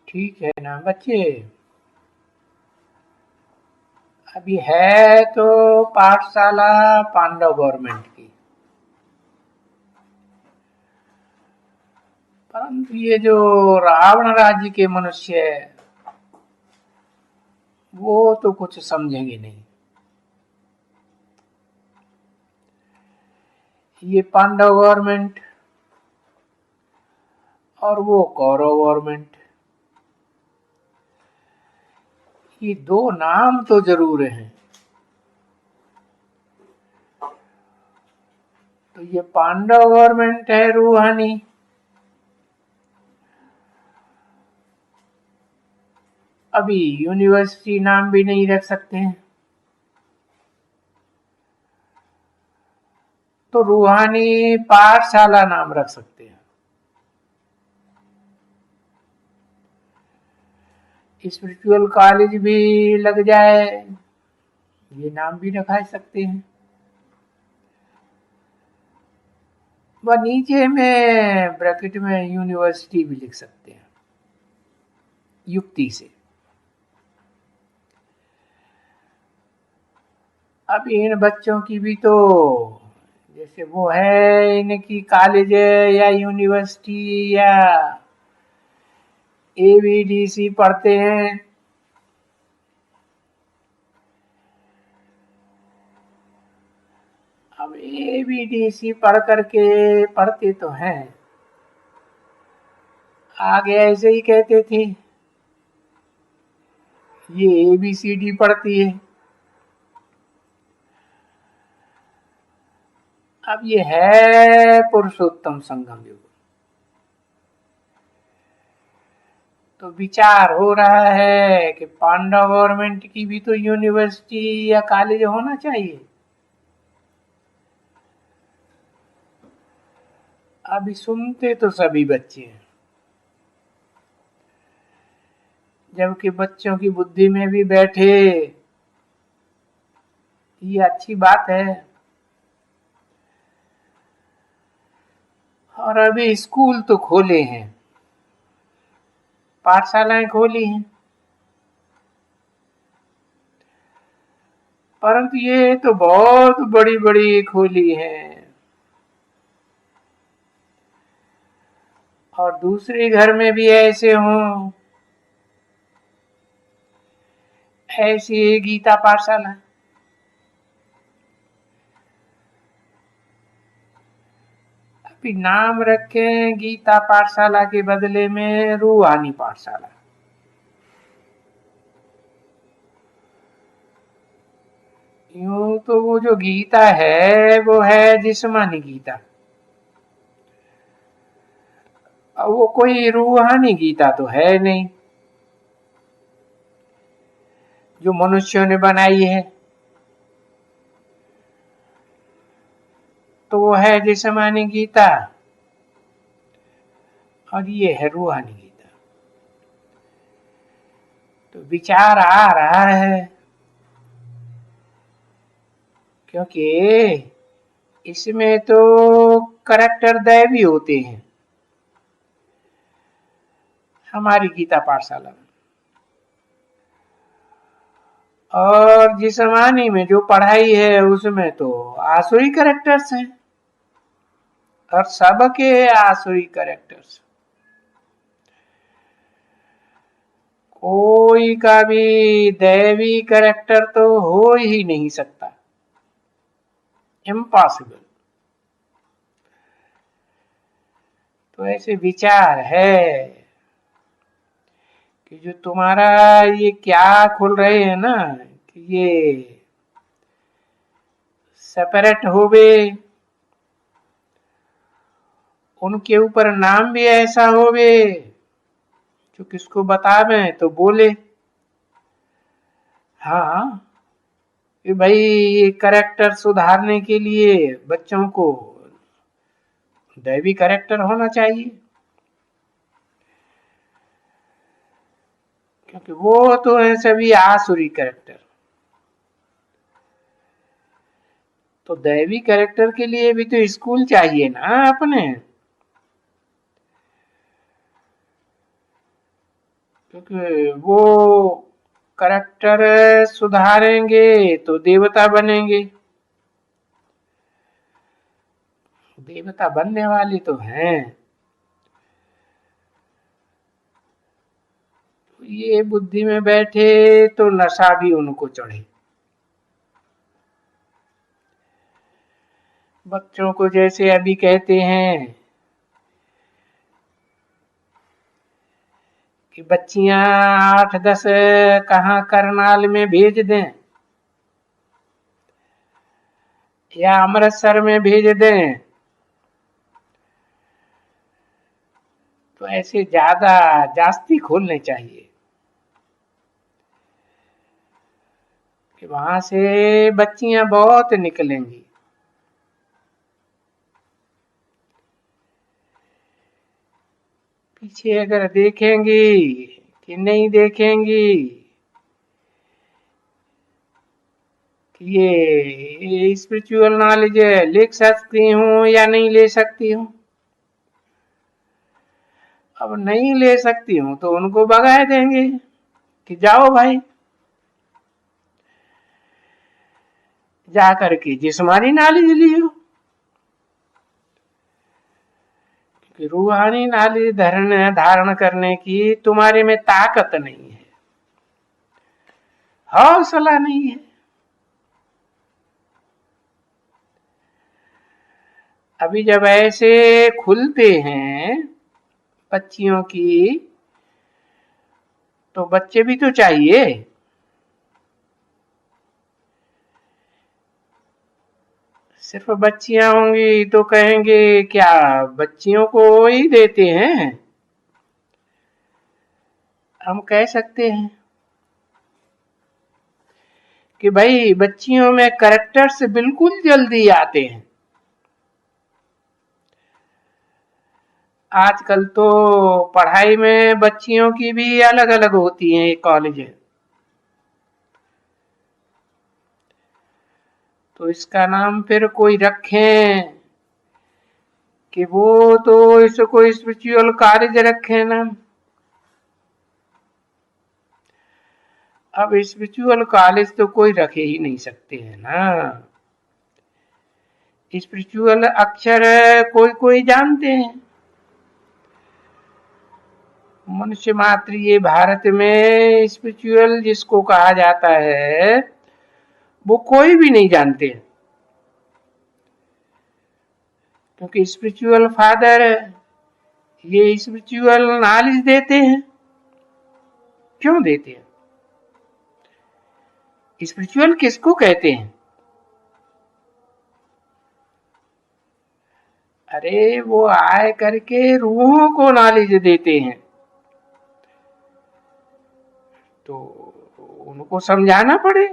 ठीक है ना बच्चे। अभी है तो पाठशाला पांडव गवर्नमेंट की, परंतु ये जो रावण राज्य के मनुष्य है वो तो कुछ समझेंगे नहीं। ये पांडव गवर्नमेंट और वो कौरव गवर्नमेंट, ये दो नाम तो जरूर हैं। तो ये पांडव गवर्नमेंट है रूहानी, अभी यूनिवर्सिटी नाम भी नहीं रख सकते हैं, तो रूहानी पाठशाला नाम रख सकते हैं। स्पिरिचुअल कॉलेज भी लग जाए, ये नाम भी रखा सकते हैं। व नीचे में ब्रैकेट में यूनिवर्सिटी भी लिख सकते हैं युक्ति से। अब इन बच्चों की भी तो जैसे वो है इनकी कॉलेज या यूनिवर्सिटी या एबीडीसी पढ़ते हैं, अब एबीडीसी पढ़ करके पढ़ते तो हैं, आगे ऐसे ही कहते थे ये एबीसीडी पढ़ती है। अब ये है पुरुषोत्तम संगम युग, तो विचार हो रहा है कि पांडव गवर्नमेंट की भी तो यूनिवर्सिटी या कॉलेज होना चाहिए। अभी सुनते तो सभी बच्चे हैं, जबकि बच्चों की बुद्धि में भी बैठे ये अच्छी बात है। और अभी स्कूल तो खोले हैं, पाठशालाएं खोली हैं, परंतु ये तो बहुत बड़ी बड़ी खोली हैं। और दूसरे घर में भी ऐसे हों, ऐसी गीता पाठशाला, अभी नाम रखें गीता पाठशाला के बदले में रूहानी पाठशाला। यूं तो वो जो गीता है वो है जिस्मानी गीता, वो कोई रूहानी गीता तो है नहीं जो मनुष्यों ने बनाई है, तो वो है जिस्मानी गीता और ये है रूहानी गीता। तो विचार आ रहा है, क्योंकि इसमें तो करैक्टर दैवी होते हैं हमारी गीता पाठशाला में, और जिस्मानी में जो पढ़ाई है उसमें तो आसुरी कैरेक्टर्स हैं, और सबके आसुरी कैरेक्टर्स, कोई का भी दैवी कैरेक्टर तो हो ही नहीं सकता, इम्पॉसिबल। तो ऐसे विचार है कि जो तुम्हारा ये क्या खोल रहे हैं ना कि ये सेपरेट हो गए, उनके ऊपर नाम भी ऐसा हो गए जो किसको बतावे तो बोले हाँ कि भाई ये करेक्टर सुधारने के लिए बच्चों को दैवी करेक्टर होना चाहिए, क्योंकि वो तो है सभी आसुरी करेक्टर। तो दैवी करेक्टर के लिए भी तो स्कूल चाहिए ना अपने। क्योंकि वो करेक्टर सुधारेंगे तो देवता बनेंगे। देवता बनने वाले तो हैं। ये बुद्धि में बैठे तो नशा भी उनको चढ़े। बच्चों को जैसे अभी कहते हैं कि बच्चियां 8-10 कहाँ करनाल में भेज दें या अमृतसर में भेज दें, तो ऐसे ज्यादा जास्ती खोलने चाहिए कि वहां से बच्चियां बहुत निकलेंगी। पीछे अगर देखेंगी कि नहीं देखेंगी कि ये स्पिरिचुअल नॉलेज लिख सकती हूँ या नहीं ले सकती हूँ। अब नहीं ले सकती हूँ तो उनको भगा देंगे कि जाओ भाई, जा करके जिस्मानी नॉलेज लियो, कि रूहानी नॉलेज धारण करने की तुम्हारे में ताकत नहीं है, हौसला नहीं है। अभी जब ऐसे खुलते हैं बच्चियों की, तो बच्चे भी तो चाहिए। सिर्फ बच्चियां होंगी तो कहेंगे क्या बच्चियों को ही देते हैं। हम कह सकते हैं कि भाई बच्चियों में कैरेक्टर्स बिल्कुल जल्दी आते हैं। आजकल तो पढ़ाई में बच्चियों की भी अलग अलग होती हैं कॉलेज, तो इसका नाम फिर कोई रखें कि वो तो इसको स्पिरिचुअल कॉलेज रखे ना। अब स्पिरिचुअल कॉलेज तो कोई रखे ही नहीं सकते हैं ना। स्पिरिचुअल अक्षर कोई कोई जानते हैं, मनुष्य मात्र ये भारत में स्पिरिचुअल जिसको कहा जाता है वो कोई भी नहीं जानते, क्योंकि स्पिरिचुअल फादर ये स्पिरिचुअल नॉलेज देते हैं। क्यों देते हैं? स्पिरिचुअल किसको कहते हैं? अरे वो आए करके रूहों को नॉलेज देते हैं, तो उनको समझाना पड़े।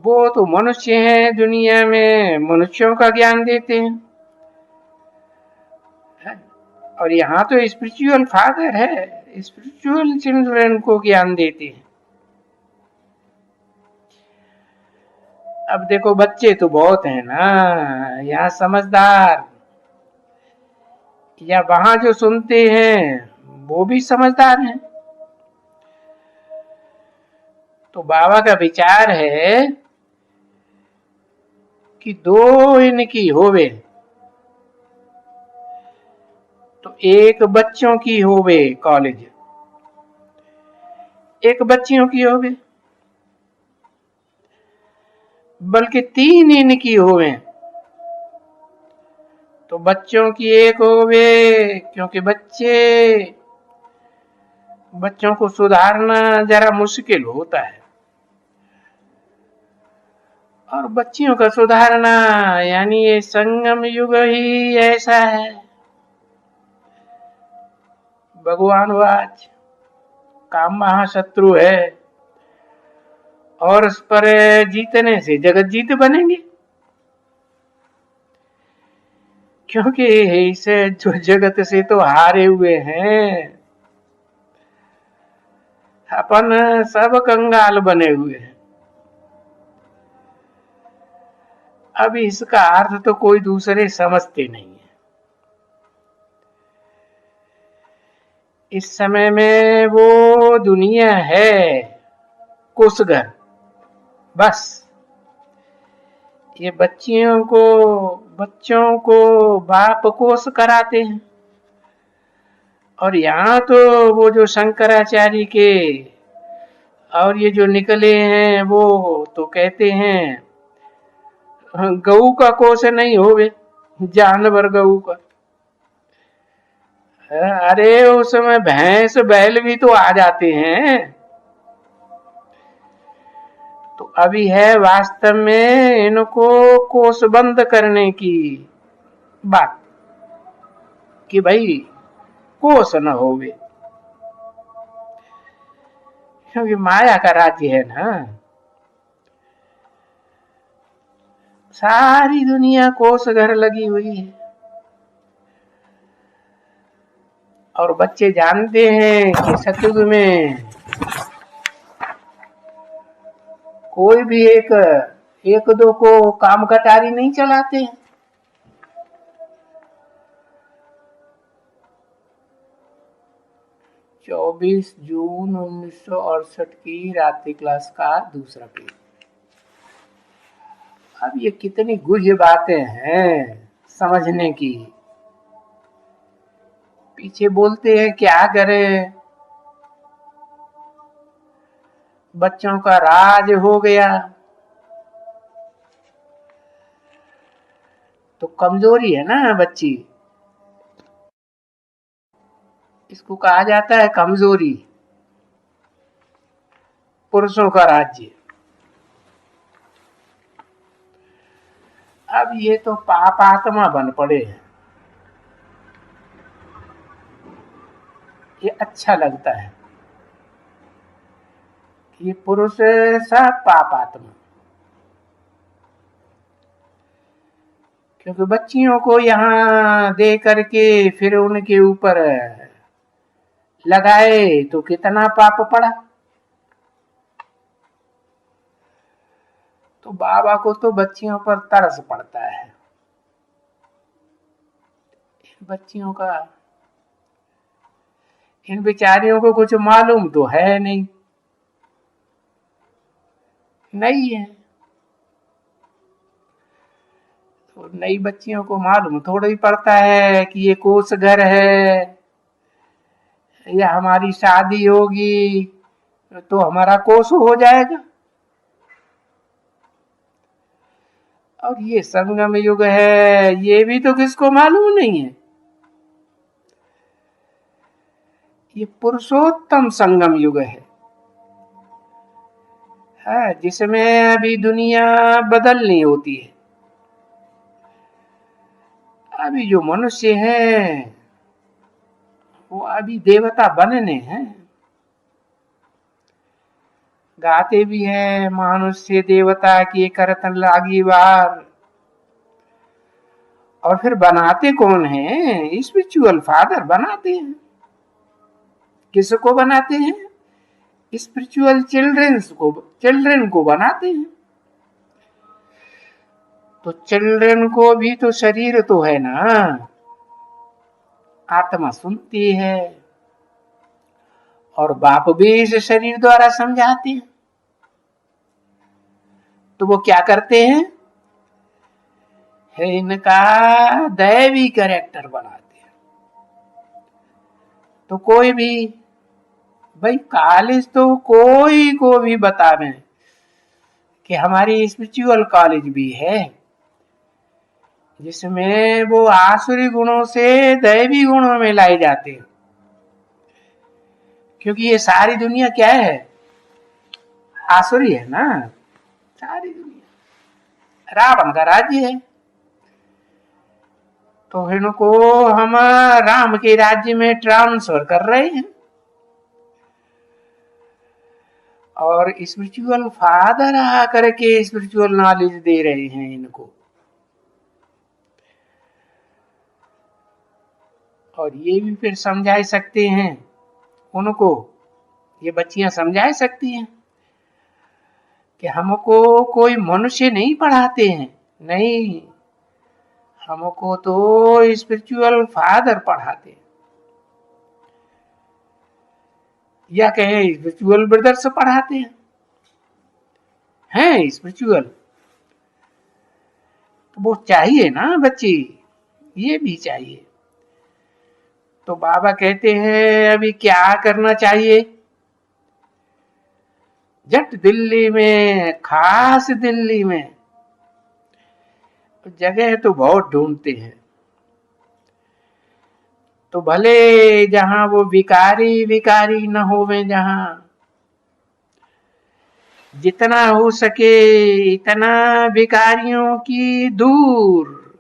वो तो मनुष्य हैं, दुनिया में मनुष्यों का ज्ञान देते हैं, और यहाँ तो स्पिरिचुअल फादर है, स्पिरिचुअल चिल्ड्रन को ज्ञान देते हैं। अब देखो बच्चे तो बहुत हैं ना यहाँ समझदार, या वहां जो सुनते हैं वो भी समझदार हैं। तो बाबा का विचार है कि दो इनकी होवे, तो एक बच्चों की होवे कॉलेज, एक बच्चियों की होवे, बल्कि 3 इनकी होवे। तो बच्चों की एक होवे क्योंकि बच्चों को सुधारना जरा मुश्किल होता है, और बच्चियों का सुधारना यानी ये संगम युग ही ऐसा है। भगवान वाच काम महाशत्रु है, और उस पर जीतने से जगत जीत बनेंगे, क्योंकि इसे जो जगत से तो हारे हुए हैं, अपन सब कंगाल बने हुए हैं। अब इसका अर्थ तो कोई दूसरे समझते नहीं है। इस समय में वो दुनिया है कोसघर। बस ये बच्चों को बाप कोस कराते हैं। और यहाँ तो वो जो शंकराचार्य के और ये जो निकले हैं वो तो कहते हैं गऊ का कोस नहीं होवे, जानवर गऊ का। अरे उसमें भैंस बैल भी तो आ जाते हैं। तो अभी है वास्तव में इनको कोस बंद करने की बात कि भाई कोस न होवे, क्योंकि माया का राज्य है ना। सारी दुनिया कोस घर लगी हुई है। और बच्चे जानते हैं कि सतयुग में कोई भी एक दो को काम कटारी नहीं चलाते हैं। 24 जून 1968 की रात्रि क्लास का दूसरा पेज। अब ये कितनी गुह्य बातें हैं समझने की। पीछे बोलते हैं क्या करें, बच्चों का राज हो गया। तो कमजोरी है ना बच्ची, इसको कहा जाता है कमजोरी। पुरुषों का राज्य। अब ये तो पापात्मा बन पड़े हैं। ये अच्छा लगता है, ये पुरुष सब पापात्मा। क्योंकि बच्चियों को यहाँ दे करके फिर उनके ऊपर लगाए तो कितना पाप पड़ा। तो बाबा को तो बच्चियों पर तरस पड़ता है। बच्चियों का, इन बेचारियों को कुछ मालूम तो है नहीं है। तो नई बच्चियों को मालूम थोड़ा ही पड़ता है कि ये कोस घर है, या हमारी शादी होगी तो हमारा कोस हो जाएगा। और ये संगम युग है, ये भी तो किसको मालूम नहीं है। ये पुरुषोत्तम संगम युग है, जिसमें अभी दुनिया बदलनी होती है। अभी जो मनुष्य हैं वो अभी देवता बनने हैं। गाते भी हैं मनुष्य देवता की करतन लागी बार। और फिर बनाते कौन है? स्पिरिचुअल फादर बनाते हैं। किसको बनाते हैं? स्पिरिचुअल चिल्ड्रन को बनाते हैं। तो चिल्ड्रन को भी तो शरीर तो है ना, आत्मा सुनती है और बाप भी इस शरीर द्वारा समझाते हैं। तो वो क्या करते हैं? है इनका दैवी कैरेक्टर बनाते हैं। तो कोई भी भाई कॉलेज तो कोई को भी बतावे कि हमारी स्पिरिचुअल कॉलेज भी है, जिसमें वो आसुरी गुणों से दैवी गुणों में लाई जाते हैं। क्योंकि ये सारी दुनिया क्या है? आसुरी है ना। सारी दुनिया रावण का राज्य है। तो इनको हम राम के राज्य में ट्रांसफर कर रहे हैं। और स्पिरिचुअल फादर आकर के स्पिरिचुअल नॉलेज दे रहे हैं इनको। और ये भी फिर समझा सकते हैं उनको, ये बच्चियां समझा सकती हैं कि हमको कोई मनुष्य नहीं पढ़ाते हैं, नहीं, हमको तो स्पिरिचुअल फादर पढ़ाते हैं। या कहें स्पिरिचुअल ब्रदर्स पढ़ाते हैं स्पिरिचुअल, तो वो चाहिए ना बच्ची, ये भी चाहिए। तो बाबा कहते हैं अभी क्या करना चाहिए? जट दिल्ली में, खास दिल्ली में जगह तो बहुत ढूंढते हैं, तो भले जहां वो विकारी विकारी न होवे, जहां जितना हो सके इतना विकारियों की दूर,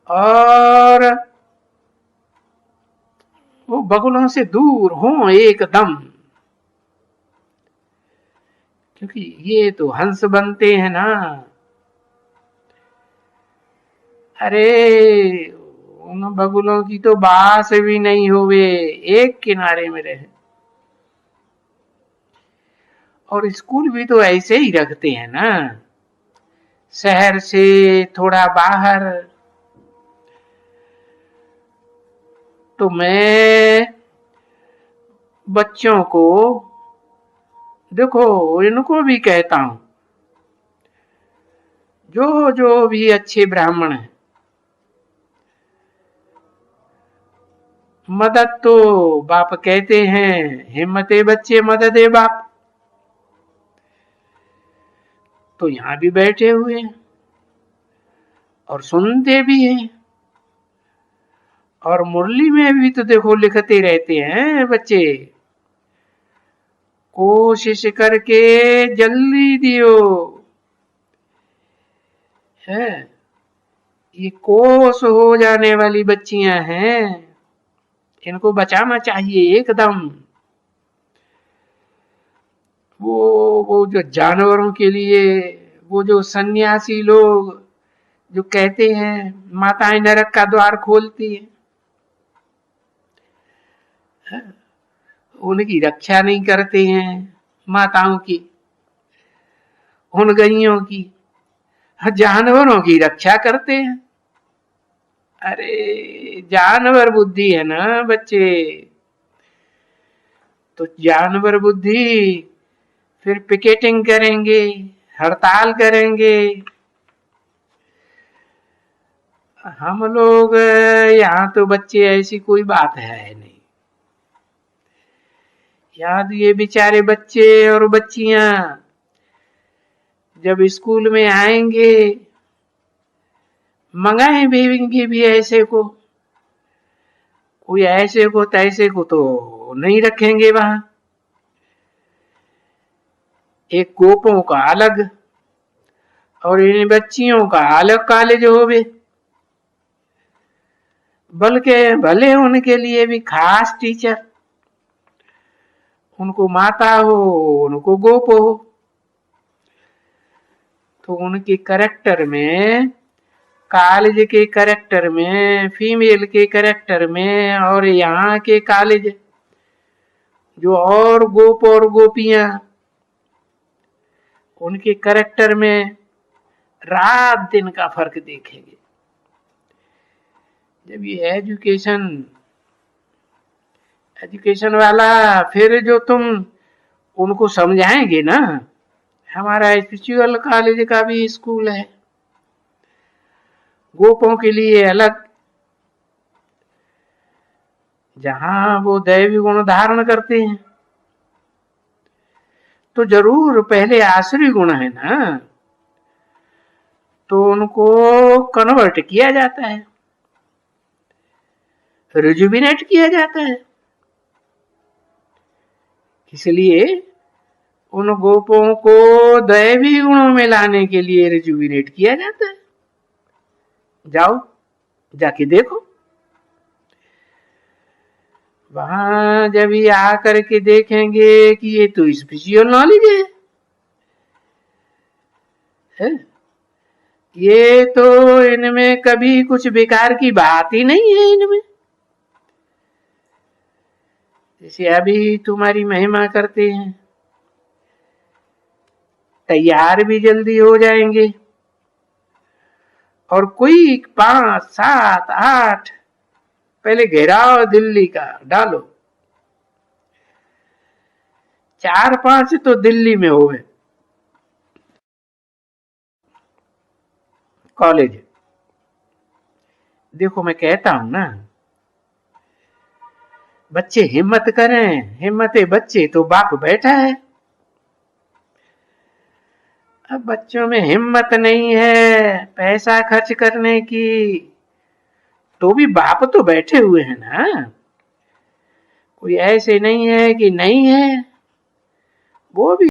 और वो बगुलों से दूर हो एकदम, क्योंकि ये तो हंस बनते हैं ना। अरे उन बगुलों की तो बास भी नहीं होवे, एक किनारे में रहे। और स्कूल भी तो ऐसे ही रखते हैं ना, शहर से थोड़ा बाहर। तो मैं बच्चों को देखो, इनको भी कहता हूं, जो जो भी अच्छे ब्राह्मण हैं, मदद तो बाप कहते हैं, हिम्मते बच्चे मददे बाप। तो यहां भी बैठे हुए हैं और सुनते भी हैं, और मुरली में भी तो देखो लिखते रहते हैं बच्चे, कोशिश करके जल्दी दियो है। ये कोस हो जाने वाली बच्चियां हैं, इनको बचाना चाहिए एकदम। वो जो जानवरों के लिए, वो जो सन्यासी लोग जो कहते हैं माताएं नरक का द्वार खोलती है, उनकी रक्षा नहीं करते हैं माताओं की, उन गैयों की, जानवरों की रक्षा करते हैं। अरे जानवर बुद्धि है ना बच्चे, तो जानवर बुद्धि फिर पिकेटिंग करेंगे, हड़ताल करेंगे। हम लोग यहाँ तो बच्चे ऐसी कोई बात है नहीं। याद ये बेचारे बच्चे और बच्चियां जब स्कूल में आएंगे, मंगाए भेजेंगे भी ऐसे को, कोई ऐसे को तैसे को तो नहीं रखेंगे वहां। एक गोपों का अलग और इन बच्चियों का अलग कॉलेज होवे, बल्कि भले उनके लिए भी खास टीचर, उनको माता हो उनको गोप हो, तो उनके करेक्टर में, कॉलेज के करेक्टर में, फीमेल के करेक्टर में, और यहाँ के कॉलेज जो और गोप और गोपियां, उनके करेक्टर में रात दिन का फर्क देखेंगे। जब ये एजुकेशन वाला, फिर जो तुम उनको समझाएंगे ना, हमारा स्पिरिचुअल कॉलेज का भी स्कूल है, गोपों के लिए अलग, जहां वो दैवी गुण धारण करते हैं। तो जरूर पहले आसुरी गुण है ना, तो उनको कन्वर्ट किया जाता है, रिजुविनेट किया जाता है। इसलिए उन गोपों को दैवी गुणों में लाने के लिए रिजुविनेट किया जाता है। जाओ जाके देखो, वहां जब ये आकर के देखेंगे कि ये तो स्पिरिचुअल नॉलेज है, ये तो इनमें कभी कुछ बेकार की बात ही नहीं है इनमें। जैसे अभी तुम्हारी महिमा करते हैं, तैयार भी जल्दी हो जाएंगे, और कोई 5, 7, 8 पहले घेराव दिल्ली का डालो, 4-5 तो दिल्ली में हुए कॉलेज। देखो मैं कहता हूं ना, बच्चे हिम्मत करें, हिम्मते बच्चे तो बाप बैठा है। अब बच्चों में हिम्मत नहीं है पैसा खर्च करने की, तो भी बाप तो बैठे हुए हैं ना। कोई ऐसे नहीं है कि नहीं है, वो भी